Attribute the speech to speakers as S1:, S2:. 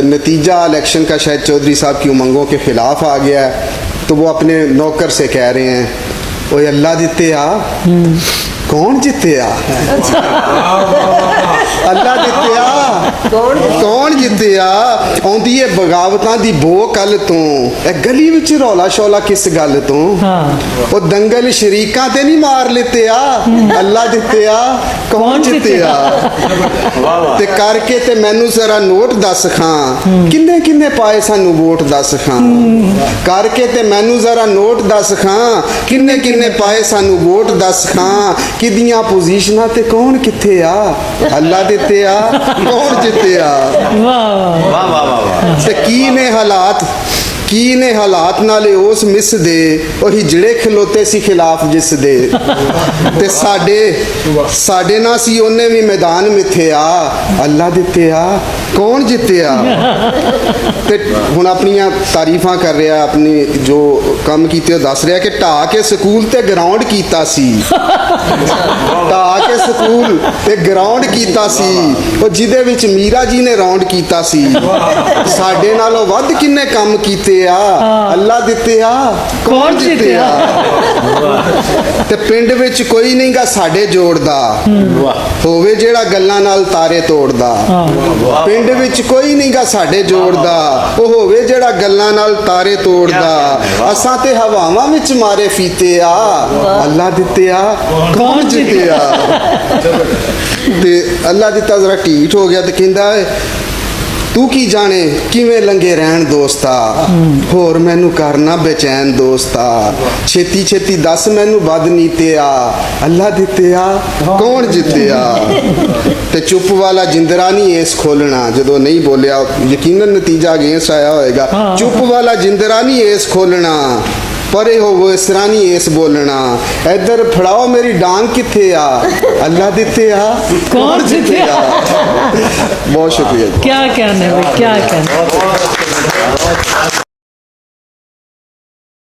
S1: नतीजा इलेक्शन का शायद चौधरी साहब की उमंगों के खिलाफ आ गया है, तो वो अपने नौकर से कह रहे हैं, ओए अल्लाह जिते आ, कौन जिते आ, अल्लाह जिते आ, कौन जिते आ, आउंदी है बगावतां दी बो कल तो, ए गली विच रौला शौला किस गल तो, ओ दंगल शरीकां ते नहीं मार लेते आ, अल्लाह जिते आ, कौन जिते आ, ते करके ते मैनू जरा नोट दस खां, किन्ने किन्ने पाए सानू वोट दस खां, करके ते मैनू जरा नोट दस खां, किन्ने किन्ने पाए सानू वोट दस खां, किदियां पोजीशनां ते कौन किथे आ, अल्लाह दिते आ, कौन जिते आ।
S2: वाह वाह वाह।
S1: ते की ने हालात नाले उस मिस दे ओ हिजड़े खलोते सी खिलाफ जिस दे, ते साडे ना सी ओने भी मैदान मिथे आ, अल्लाह दिते आ, कौन जिते आ। ते हुण अपनियां तारीफां कर रहा, अपनी जो कम कीते दस रहा कि ढा के स्कूल ते ग्राउंड कीता सी, ढा के स्कूल ते ग्राउंड कीता सी, ओ जिदे विच मीरा जी ने राउंड कीता सी, साडे नालों वध किन्ने कम कीते आ, अल्लाह दिते आ, कौन जिते आ। ते पिंड विच कोई नहीं गा साडे जोड़दा, होवे जेड़ा गल्लां नाल तारे तोड़दा, पिंड विच कोई नहीं गा साडे जोड़दा, ओ होवे जेड़ा गल्लां नाल तारे तोड़दा, असां ते हवावां विच मारे फीते आ, अल्लाह दिते आ, कौन जिते आ। ते अल्लाह दिता जरा ढीठ हो गया ते कहंदा तू की जाने किवें लंघे रहन दोस्ता, होर मैनू करना बेचैन दोस्ता, छेती छेती दस मैनू बद नीते आ, अल्लाह दिते आ, कौन जिते आ। ते चुप वाला जिंदरा नहीं इस खोलना, जदों नहीं बोलिया यकीनन नतीजा अगेंस्ट आया होएगा, चुप वाला जिंदरा नहीं इस खोलना, परे हो वो इस तरह नहीं इस बोलना, इधर फड़ाओ मेरी डांग किथे आ, अल्लाह दिते आ, कौन जिते आ। बहुत शुक्रिया।
S3: क्या कहने, क्या कहने।